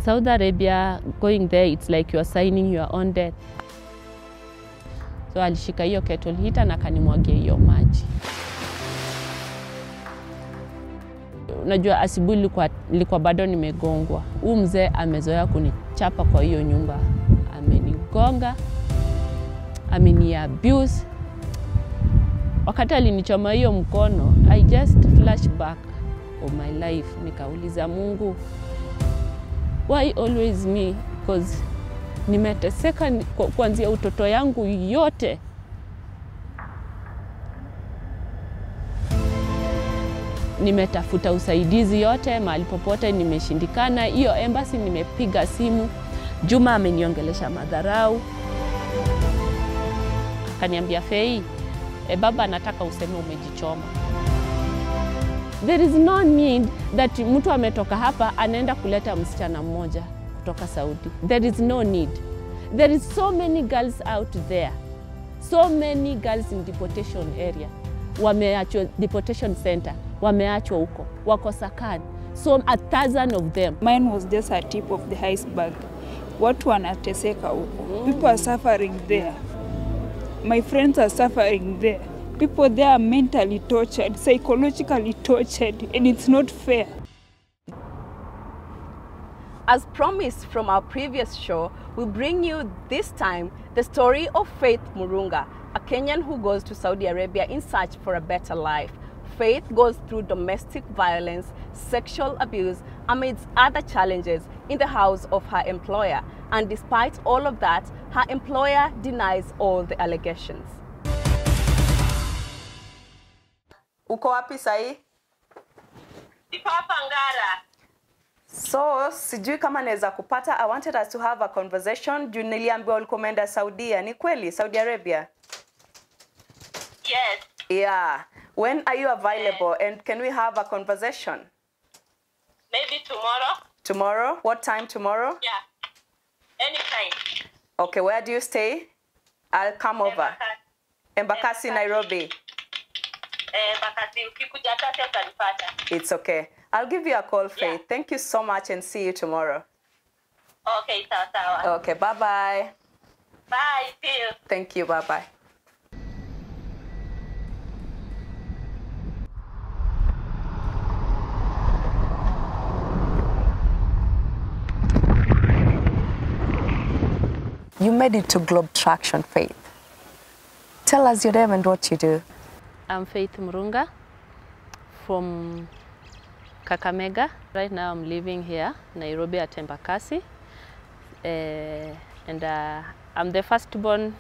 Saudi Arabia, going there, it's like you're signing your own death. So alishika hiyo kettle heater na kanimwagia hiyo maji. Unajua asubuhi nilikuwa bado nimegongwa. Huyu mzee amezoea kunichapa kwa hiyo nyumba. Amenigonga, ameniabuse. Wakati alinichoma hiyo mkono, I just flash back of my life. Nikauliza Mungu, why always me? Because nimeteseka kuanzia utoto yangu yote. Nimetafuta usaidizi yote, mahali popote nimeshindikana. Hiyo embassy nimepiga simu, Juma ameniongelesha madharau. Kaniambia Fei, baba nataka useme umejichoma. There is no need that mtu ametoka hapa anaenda kuleta msichana mmoja kutoka Saudi. There is no need. There is so many girls out there. So many girls in deportation area. Wameachwa deportation center. Wameachwa huko. Wako Sakani. So 1,000 of them. Mine was just a tip of the iceberg. Watu wanateseka huko. People are suffering there. My friends are suffering there. People there are mentally tortured, psychologically tortured, and it's not fair. As promised from our previous show, we bring you this time the story of Faith Murunga, a Kenyan who goes to Saudi Arabia in search for a better life. Faith goes through domestic violence, sexual abuse, amidst other challenges in the house of her employer. And despite all of that, her employer denies all the allegations. Uko wapi sahi? Niko hapa Ngara. So, sijui kama naweza kupata. I wanted us to have a conversation. Juu niliambiwa ulikuwa umeenda Saudia. Ni kweli? Saudi Arabia? Yes. Yeah. When are you available and can we have a conversation? Maybe tomorrow. Tomorrow? What time tomorrow? Yeah. Anytime. Okay, where do you stay? I'll come over. Embakasi, Nairobi. Embakasi, ukikuja hata utanipata. It's okay. I'll give you a call, Faith. Yeah. Thank you so much and see you tomorrow. Okay, sawa. Okay, bye-bye. Bye, see you. Thank you, bye-bye. You made it to Globe Traktion, Faith. Tell us your name and what you do. I'm Faith Murunga from Kakamega. Right now I'm living here, Nairobi at Embakasi. And I'm the firstborn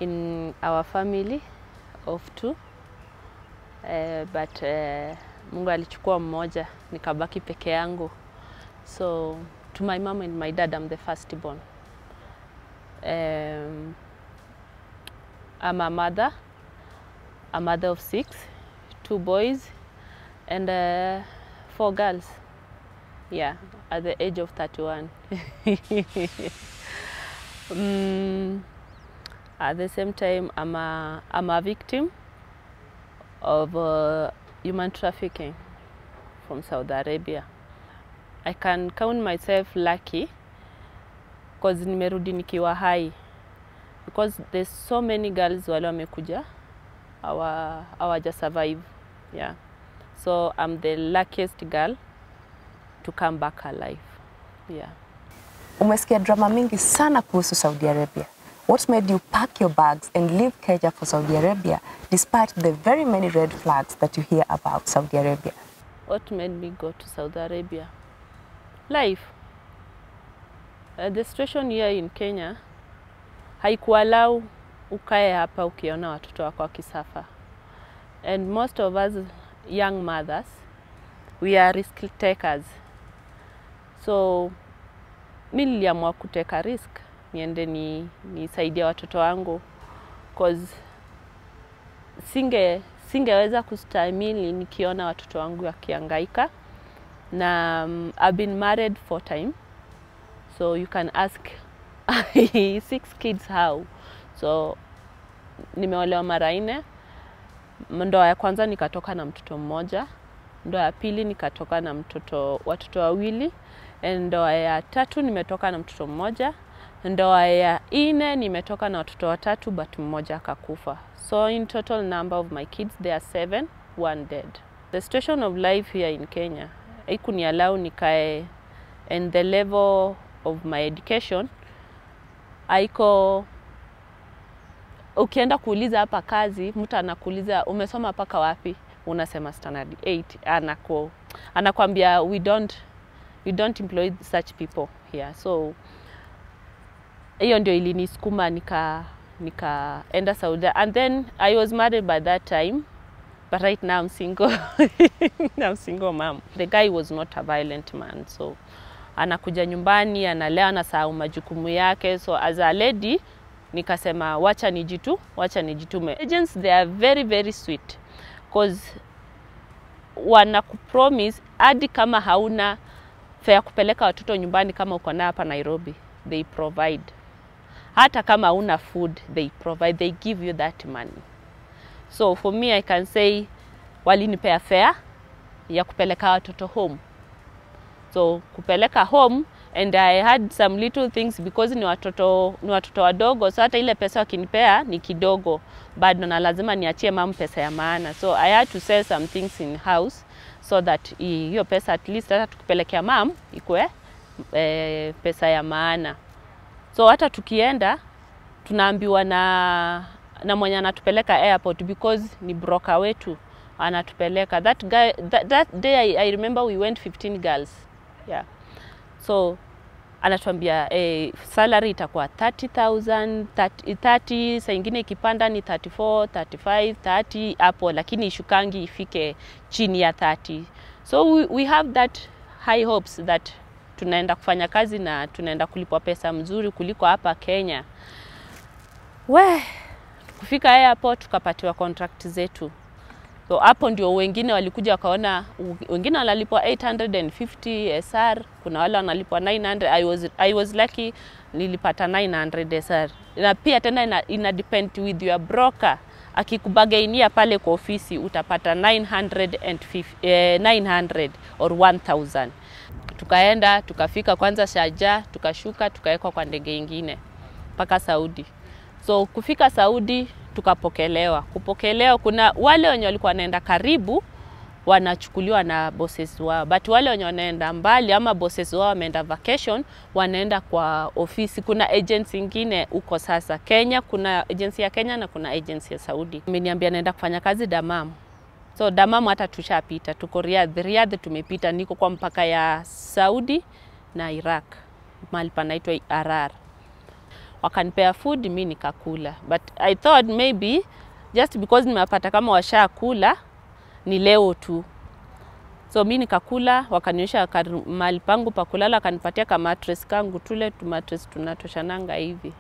in our family of 2. But Mungu alichukua mmoja, nikabaki peke yangu. So to my mom and my dad, I'm the firstborn. I'm a mother of 6, 2 boys and 4 girls. Yeah, at the age of 31. At the same time, I'm a victim of human trafficking from Saudi Arabia. I can count myself lucky because nimerudi nikiwa hai, because there's so many girls wale wamekuja hawaja survive. Yeah, so I'm the luckiest girl to come back alive. Yeah. Umesikia drama mingi sana kuhusu Saudi Arabia. What made you pack your bags and leave Kenya for Saudi Arabia despite the very many red flags that you hear about Saudi Arabia? What made me go to Saudi Arabia? Life. The situation here in Kenya haikualau ukae hapa ukiona watoto wako wakisafa. And most of us young mothers, we are risk takers. So mimi niliamua kuteka risk, niende nisaidie watoto wangu, cause singeweza kustahimili nikiona watoto wangu wakihangaika. Na I've been married 4 times. So you can ask 6 kids how. So nimeolewa mara 4. Ndoa ya kwanza nikatoka na mtoto mmoja. Ndoa ya pili nikatoka na watoto 2. Ndoa ya 3 nimetoka na mtoto mmoja. Ndoa ya 4 nimetoka na watoto 3 but mmoja akakufa. So in total number of my kids there are 7, 1 dead. The situation of life here in Kenya haikuniallow nikae, and the level of my education haiko. Ukienda kuuliza hapa kazi, mtu anakuuliza umesoma paka wapi? Unasema standard 8. Anakuambia we don't employ such people here. So hiyo ndio ilinisukuma nikaenda Saudi. And then I was married by that time, but right now I'm single. I'm single mom. The guy was not a violent man, so anakuja nyumbani, analea, anasahau majukumu yake. So as a lady nikasema wacha nijitume. Agents, they are very very sweet because wanakupromise hadi kama hauna fare kupeleka watoto nyumbani kama uko na hapa Nairobi, they provide. Hata kama hauna food, they provide, they give you that money. So for me I can say walinipea fare ya kupeleka watoto home. So kupeleka home, and I had some little things because ni watoto wadogo, so hata ile pesa wakinipea ni kidogo, bado na lazima niachie mama pesa ya maana. So I had to sell some things in house so that hiyo pesa at least hata tukipelekea mama ikue pesa ya maana. So hata tukienda tunaambiwa na mwenye anatupeleka airport because ni broker wetu anatupeleka. That guy, that day I remember we went 15 girls. Yeah. So anatuambia salary itakuwa 30,000, 30, saa ingine ikipanda ni 34, 35, 30 hapo, lakini ishukangi ifike chini ya 30. So we have that high hopes that tunaenda kufanya kazi na tunaenda kulipwa pesa mzuri kuliko hapa Kenya. Kufika airport tukapatiwa contract zetu. So hapo ndio wengine walikuja wakaona, wengine wanalipwa 850 SR, kuna wale wanalipwa 900. I was lucky nilipata 900 SR. Na pia tena ina depend with your broker. Akikubagainia pale kwa ofisi utapata 900 or 1000. Tukaenda, tukafika kwanza Sharjah, tukashuka, tukawekwa kwa ndege nyingine mpaka Saudi. So kufika Saudi tukapokelewa. Kupokelewa, kuna wale wenye walikuwa wanaenda karibu wanachukuliwa na bosses wao, but wale wenye wanaenda mbali ama bosses wao wameenda vacation wanaenda kwa ofisi. Kuna agency nyingine uko sasa Kenya, kuna agency ya Kenya na kuna agency ya Saudi. Ameniambia naenda kufanya kazi Dammam. So Dammam hata tushapita, tuko Riyadh tumepita, niko kwa mpaka ya Saudi na Iraq, mahali panaitwa Arar. Wakanipea food, mimi nikakula, but I thought maybe just because nimepata kama washakula ni leo tu. So mimi nikakula, wakanionyesha mahali pangu pa kulala, wakanipatia kama mattress kangu, tule tu mattress tunatoshananga hivi.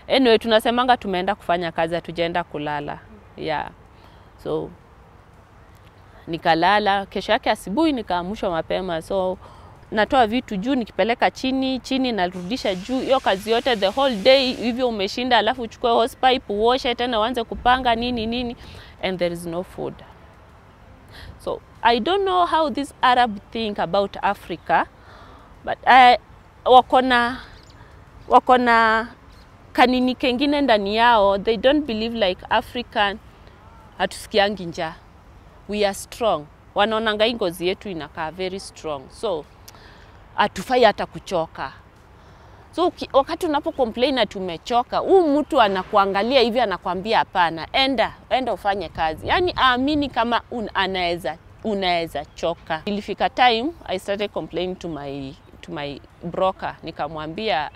Anyway, tunasemanga tumeenda kufanya kazi, hatujaenda kulala. Yeah. So nikalala, kesho yake asubuhi nikaamshwa mapema. So natoa vitu juu nikipeleka chini narudisha juu. Hiyo kazi yote the whole day hivyo umeshinda, alafu uchukue hose pipe uoshe tena uanze kupanga nini, and there is no food. So I don't know how these Arab think about Africa, but wakona kanini kengine ndani yao. They don't believe like African hatusikiangi njaa. We are strong. Wanaonanga ngozi yetu inakaa very strong. So atufai hata kuchoka. So wakati unapo complain ati umechoka, mtu anakuangalia hivi anakuambia hapana, enda ufanye kazi. Yani aamini kama unaweza choka. Ilifika time I started complaining to my broker. Nikamwambia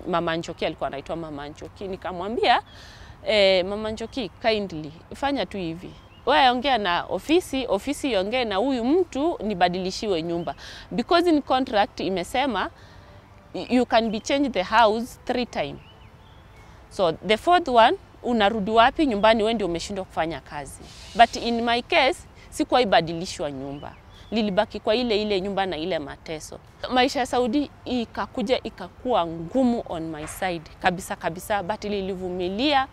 Mama Njoki, alikuwa anaitwa Mama Njoki. Nikamwambia Mama Njoki, kindly fanya tu hivi. Wewe ongea na ofisi ongea na huyu mtu nibadilishiwe nyumba, because in contract imesema you can be changed the house 3 times. So the 4th one unarudi wapi? Nyumbani wewe ndio umeshindwa kufanya kazi. But in my case sikuwa ibadilishwa nyumba, lilibaki kwa ile nyumba na ile mateso. Maisha ya Saudi ikakuwa ngumu on my side kabisa, but nilivumilia.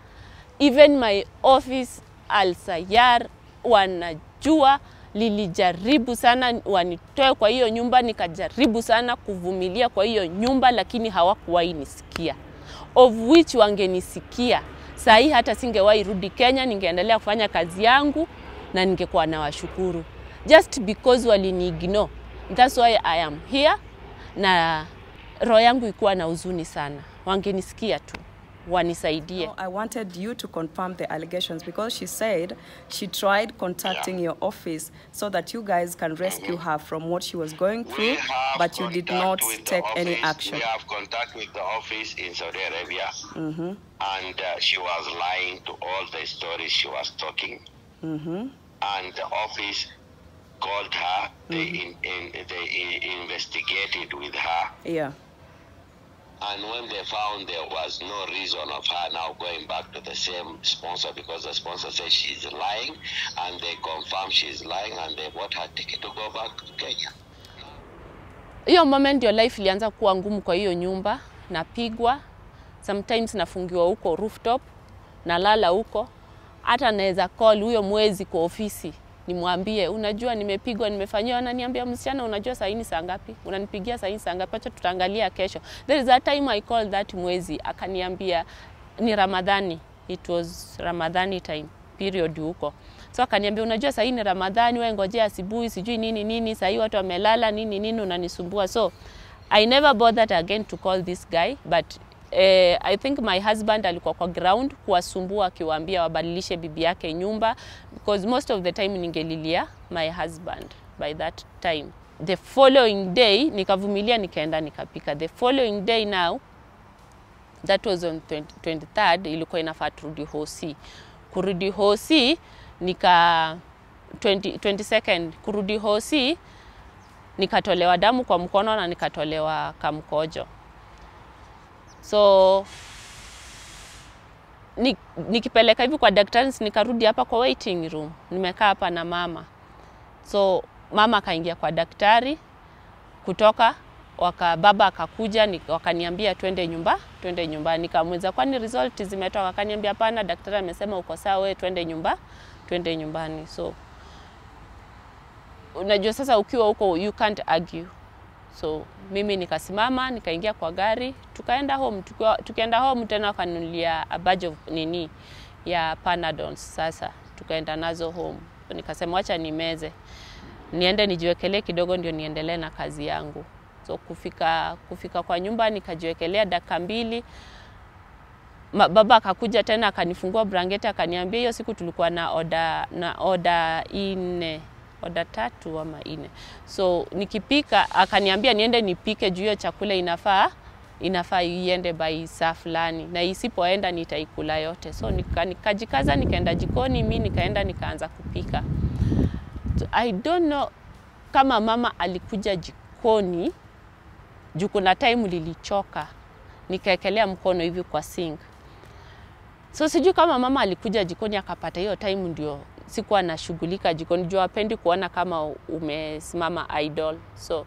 Even my office Al Sayar wanajua. Nilijaribu sana wanitoe kwa hiyo nyumba, nikajaribu sana kuvumilia kwa hiyo nyumba, lakini hawakuwahi nisikia. Of which wangenisikia, sahi hata singewahi rudi Kenya, ningeendelea kufanya kazi yangu na ningekuwa na washukuru. Just because walini-ignore. That's why I am here, na roho yangu ikuwa na huzuni sana. Wangenisikia tu, wanisaidie. I wanted you to confirm the allegations because she said she tried contacting your office so that you guys can rescue her from what she was going through, but you did not take any action. We have contact with the office in Saudi Arabia, and she was lying to all the stories she was talking. And the office called her, they investigated with her. Yeah. And when they found there was no reason of her now going back to the same sponsor, because the sponsor says she's lying, and they confirm she's lying, and they bought her ticket to go back to Kenya. Hiyo moment your life ilianza kuwa ngumu kwa hiyo nyumba, napigwa, sometimes nafungiwa huko rooftop, nalala huko. Hata naweza call huyo mwezi kwa ofisi, nimwambie unajua nimepigwa, nimefanyiwa, ananiambia msichana unajua saa hii ni saa ngapi? Unanipigia saa hii saa ngapi? Acha tutaangalia kesho. There is a time I called that mwezi, akaniambia ni Ramadhani. It was Ramadhani time period huko. So akaniambia unajua saa hii ni Ramadhani, wewe ngojea asubuhi sijui nini, saa hii watu wamelala nini unanisumbua. So I never bothered again to call this guy, but I think my husband alikuwa kwa ground kuwasumbua akiwaambia wabadilishe bibi yake nyumba, because most of the time ningelilia my husband by that time. The following day nikavumilia, nikaenda nikapika. The following day now, that was on 23rd, ilikuwa inafaa turudi hosi. Kurudi hosi nika 22nd kurudi hosi, nikatolewa damu kwa mkono na nikatolewa kamkojo. So nikipeleka hivi kwa daktari, nikarudi hapa kwa waiting room, nimekaa hapa na mama. So mama akaingia kwa daktari, kutoka baba akakuja, wakaniambia twende nyumbani. Nikamweza kwani result zimetoka? Akaniambia hapana, daktari amesema uko sawa, wewe twende nyumbani. So unajua sasa ukiwa huko you can't argue. So mimi nikasimama, nikaingia kwa gari, tukaenda home. Tukaenda home tena wakanunulia a badge of ya Panadols. Sasa tukaenda nazo home. Nikasema acha nimeze, niende nijiwekelee kidogo ndio niendelee na kazi yangu. So kufika kwa nyumba nikajiwekelea dakika 2. Baba akakuja tena akanifungua blanketi, akaniambia hiyo siku tulikuwa na order 3 ama 4. So nikipika akaniambia niende nipike juu hiyo chakula inafaa iende by saa fulani, na isipoenda nitaikula yote. So nikajikaza, nikaenda jikoni, mimi nikaenda nikaanza kupika. So, I don't know kama mama alikuja jikoni juu kuna time lilichoka, nikaekelea mkono hivi kwa sink. So sijui kama mama alikuja jikoni akapata hiyo time ndio sikuwa nashughulika jikoni, juu hapendi kuona kama umesimama idle. So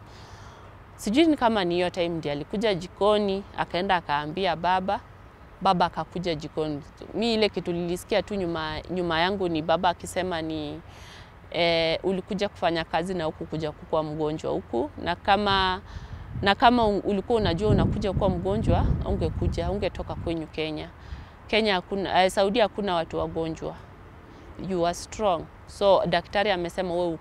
sijui ni kama ni hiyo time ndio alikuja jikoni, akaenda akaambia baba akakuja jikoni. Mimi ile kitu nilisikia tu nyuma yangu ni baba akisema ni ulikuja kufanya kazi na huku kuja kuwa mgonjwa huku, na kama ulikuwa unajua unakuja kuwa mgonjwa ungetoka kwenyu Kenya. Saudi hakuna watu wagonjwa. You are strong. So daktari amesema wewe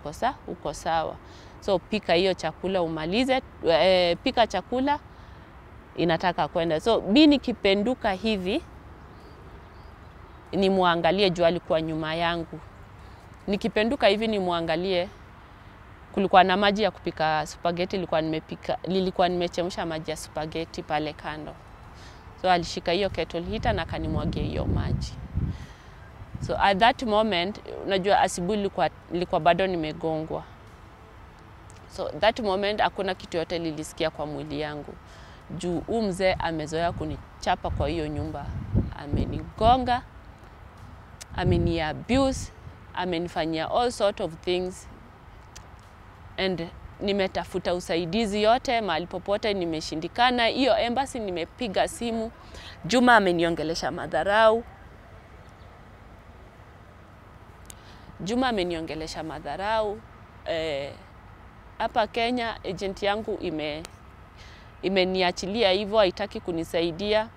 uko sawa. So pika hiyo chakula umalize, pika chakula inataka kwenda. So mimi nikipenduka hivi nimwangalie, juu alikuwa nyuma yangu. Nikipenduka hivi nimwangalie, kulikuwa na maji ya kupika spaghetti, nilikuwa nimechemsha maji ya spaghetti pale kando. So alishika hiyo kettle heater na kanimwagia hiyo maji. So at that moment, unajua asubuhi nilikuwa bado nimegongwa. So that moment hakuna kitu yote nilisikia kwa mwili yangu. Juu mzee amezoea kunichapa kwa hiyo nyumba. Amenigonga, ameniabuse, amenifanyia all sort of things. And nimetafuta usaidizi yote, mahali popote nimeshindikana. Hiyo embassy nimepiga simu, Juma ameniongelesha madharau. Juma ameniongelesha madharau. Hapa Kenya agent yangu imeniachilia hivyo, haitaki kunisaidia.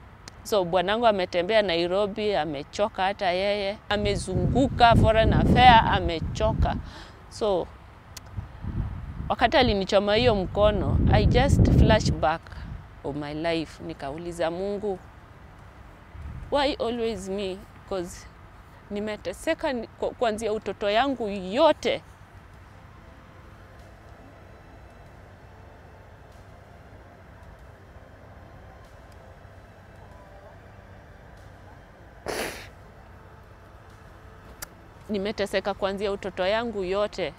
So bwanangu ametembea Nairobi, amechoka hata yeye. Amezunguka foreign affair, amechoka. So wakati alinichoma hiyo mkono, I just flash back of my life. Nikauliza Mungu, why always me? Because nimeteseka kuanzia utoto yangu yote. Nimeteseka kuanzia utoto yangu yote.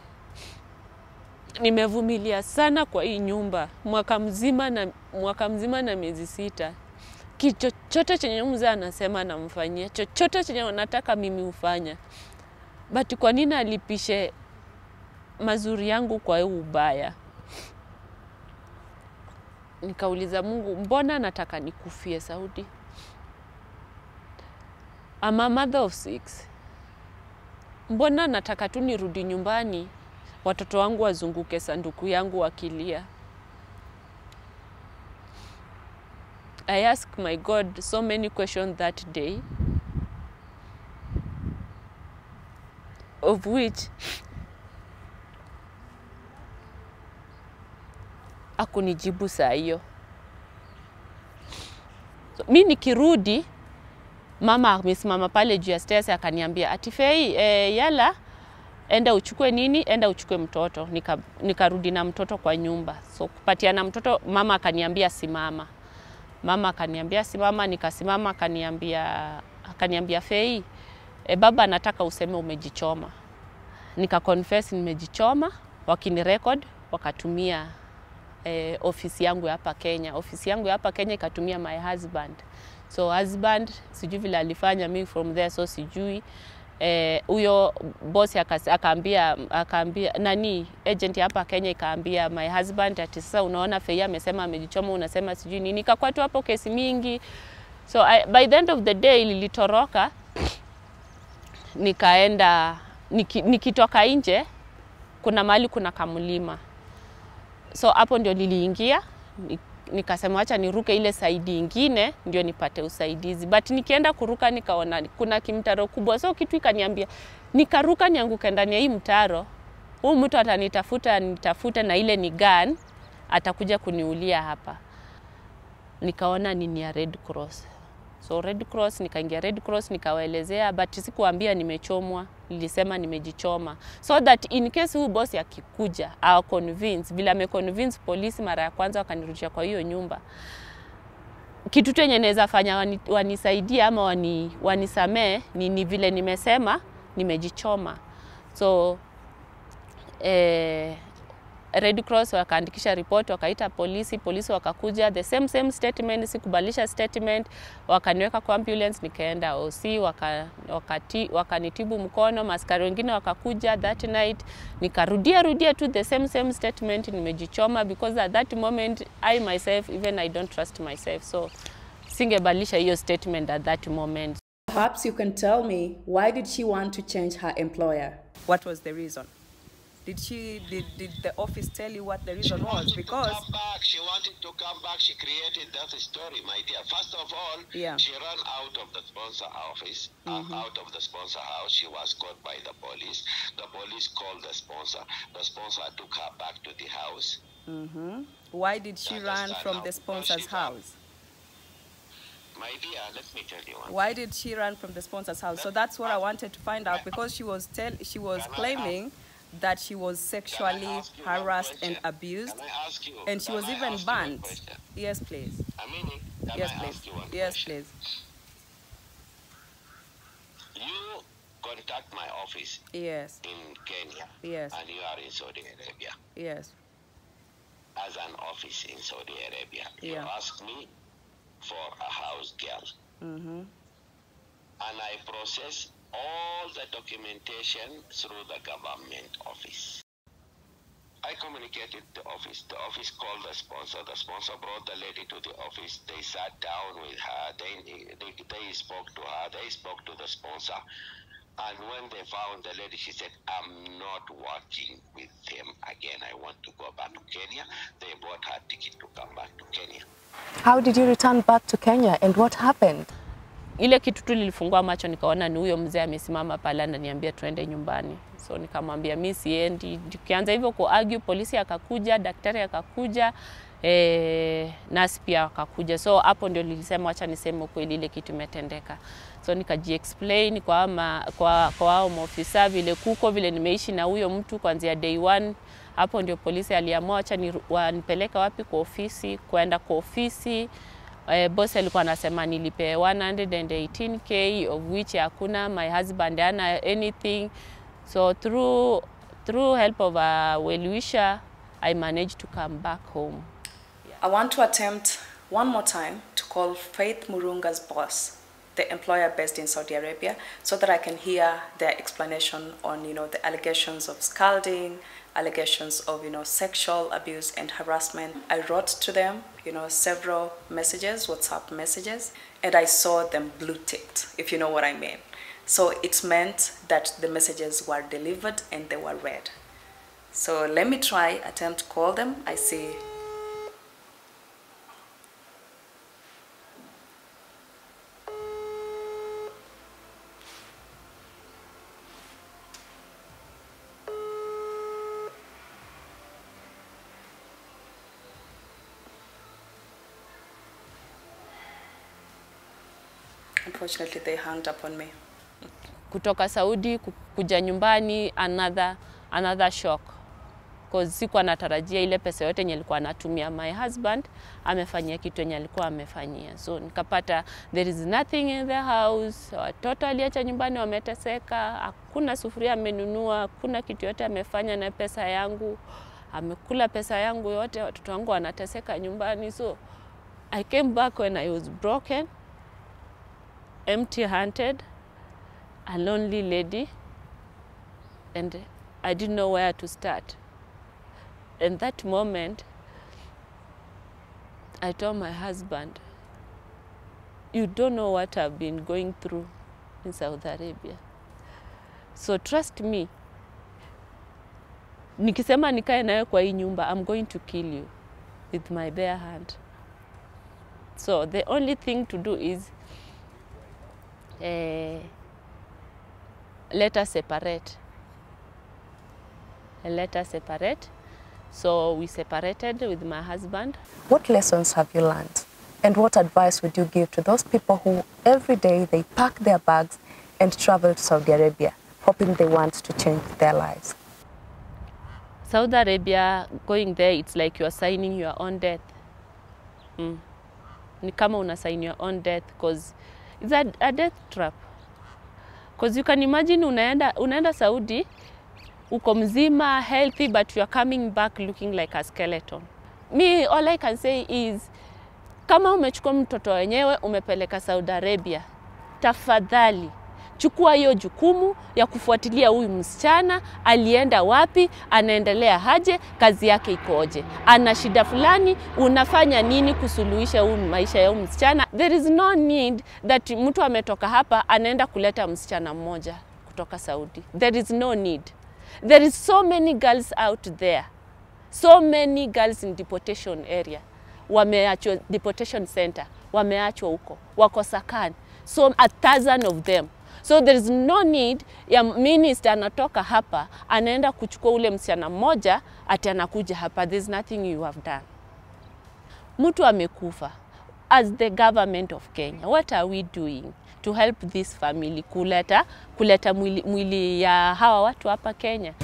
Nimevumilia sana kwa hii nyumba. Mwaka mzima na miezi 6. Chochote chenye mzee anasema namfanyia. Chochote chenye nataka mimi ufanya. But kwa nini alipishe mazuri yangu kwa huu ubaya? Nikauliza Mungu, mbona nataka nikufie Saudi? I'm a mother of 6. Mbona nataka tu nirudi nyumbani, watoto wangu wazunguke sanduku yangu wakilia? I asked my God so many questions that day, of which hakunijibu saa hiyo. So, mimi nikirudi, mama amesimama pale juu ya stairs akaniambia, ati Fei, yala enda uchukue nini, enda uchukue mtoto. Nikarudi na mtoto kwa nyumba. So kupatiana mtoto, mama akaniambia simama. Mama akaniambia simama, nikasimama. Akaniambia Fei, baba anataka useme umejichoma. Nika confess nimejichoma, wakinirecord, wakatumia ofisi yangu hapa Kenya. Ofisi yangu hapa Kenya ikatumia my husband. So husband, sijui vile alifanya mimi from there, so sijui. Huyo boss akaambia nani, agent hapa Kenya ikaambia my husband ati sasa unaona Fei amesema amejichoma, unasema sijui nini. Nikakuwa tu hapo kesi mingi. So by the end of the day nilitoroka, nikaenda nikitoka nje, kuna mahali kuna kamlima. So hapo ndio niliingia, nikasema acha niruke ile side nyingine ndio nipate usaidizi. But nikienda kuruka nikaona kuna kimtaro kubwa, so kitu ikaniambia nikaruka nianguke ndani ya hii mtaro. Huyu mtu nitafuta na ile ni gun, atakuja kuniulia hapa. Nikaona nini ya Red Cross. So Red Cross, nikaingia Red Cross, nikawaelezea, but sikuambia nimechomwa, nilisema nimejichoma. So that in case huyu boss akikuja, au convince, bila ameconvince polisi mara ya kwanza wakanirudisha kwa hiyo nyumba. Kitu tu yenye naweza fanya wanisaidie ama wanisamee ni vile nimesema nimejichoma. So Red Cross wakaandikisha report, wakaita polisi wakakuja, the same statement, sikubadilisha statement, wakaniweka kwa ambulance, nikaenda OC, wakanitibu mkono, maskari wengine wakakuja that night, nikarudia tu the same statement, nimejichoma, because at that moment I myself, even I don't trust myself, so singebadilisha hiyo statement at that moment. Perhaps you can tell me, why did she want to change her employer? What was the reason? Did the office tell you what the reason was? Because she wanted to come back. She created that story, my dear. First of all, yeah, she ran out of the sponsor office, out of the sponsor house. She was caught by the police. The police called the sponsor. The sponsor took her back to the house. Why did she run from the sponsor's house? My dear, let me tell you one. Why did she run from the sponsor's house? So that's what I wanted to find out, because she was claiming that she was sexually harassed and abused, and she was even banned. Yes, please. Yes, please. Yes, please. You contact my office. Yes. In Kenya. Yes. And you are in Saudi Arabia. Yes. As an office in Saudi Arabia, yeah, you ask me for a house girl. And I process all the documentation through the government office. I communicated the office. The office called the sponsor. The sponsor brought the lady to the office. They sat down with her. They spoke to her. They spoke to the sponsor. And when they found the lady, she said, I'm not working with them again. I want to go back to Kenya. They bought her ticket to come back to Kenya. How did you return back to Kenya and what happened? Ile kitu tu nilifungua macho nikaona ni huyo mzee amesimama pale ananiambia tuende nyumbani. So nikamwambia mimi siendi. Tukianza hivyo kuargue, polisi akakuja, daktari akakuja, nurse pia akakuja. So hapo ndio nilisema acha niseme kweli ile kitu imetendeka. So nikaji-explain kwa hao maofisa vile kuko vile nimeishi na huyo mtu kuanzia day 1. Hapo ndio polisi aliamua acha wanipeleka wapi kwa ofisi, kwenda kwa ofisi. Boss alikuwa anasema nilipe 118k of which hakuna, my husband hana anything. So through help of a well-wisher, I managed to come back home. I want to attempt one more time to call Faith Murunga's boss, the employer based in Saudi Arabia, so that I can hear their explanation on, the allegations of scalding, allegations of, sexual abuse and harassment. I wrote to them, several messages, WhatsApp messages, and I saw them blue ticked, if you know what I mean. So it meant that the messages were delivered and they were read. So let me attempt to call them. I see. Unfortunately, they hung up on me. Kutoka Saudi kuja nyumbani, another shock. Because sikuwa natarajia ile pesa yote yenye alikuwa anatumia my husband amefanyia kitu yenye alikuwa amefanyia. So nikapata there is nothing in the house. Watoto aliacha nyumbani wameteseka, hakuna sufuria amenunua, hakuna kitu yote amefanya na pesa yangu. Amekula pesa yangu yote, watoto wangu wanateseka nyumbani. So I came back when I was broken, empty-handed, a lonely lady, and I didn't know where to start. In that moment, I told my husband, you don't know what I've been going through in Saudi Arabia. So trust me, nikisema nikae nawe kwa hii nyumba, I'm going to kill you with my bare hand. So the only thing to do is let us separate. Let us separate. So we separated with my husband. What lessons have you learned? And what advice would you give to those people who every day they pack their bags and travel to Saudi Arabia, hoping they want to change their lives? Saudi Arabia, going there, it's like you are signing your own death. Ni kama una sign your own death, because it's a death trap. Because you can imagine unaenda Saudi, uko mzima, healthy, but you are coming back looking like a skeleton. Me, all I can say is, kama umechukua mtoto wenyewe umepeleka Saudi Arabia, tafadhali chukua hiyo jukumu ya kufuatilia huyu msichana, alienda wapi, anaendelea haje, kazi yake ikoje, ana shida fulani, unafanya nini kusuluhisha huyu maisha ya huyu msichana. There is no need that mtu ametoka hapa anaenda kuleta msichana mmoja kutoka Saudi. There is no need. There is so many girls out there. So many girls in deportation area. Wameachwa deportation center, wameachwa huko, wako sakani. So 1,000 of them. So there is no need ya minister anatoka hapa, anaenda kuchukua ule msichana mmoja, ati anakuja hapa. There's nothing you have done. Mtu amekufa. As the government of Kenya, what are we doing to help this family kuleta mwili ya hawa watu hapa Kenya?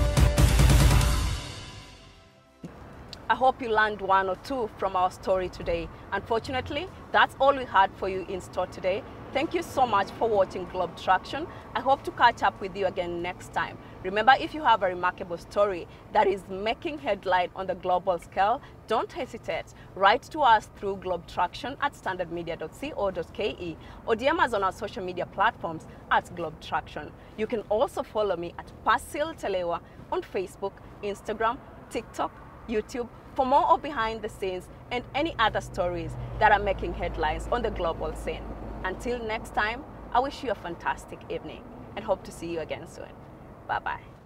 I hope you learned one or two from our story today. Unfortunately, that's all we had for you in store today. Thank you so much for watching Globe Traktion. I hope to catch up with you again next time. Remember, if you have a remarkable story that is making headline on the global scale, don't hesitate. Write to us through globetraktion@standardmedia.co.ke or DM us on our social media platforms @globetraktion. You can also follow me at Pasil Telewa on Facebook, Instagram, TikTok, YouTube for more of behind the scenes and any other stories that are making headlines on the global scene. Until next time, I wish you a fantastic evening. and hope to see you again soon. Bye-bye.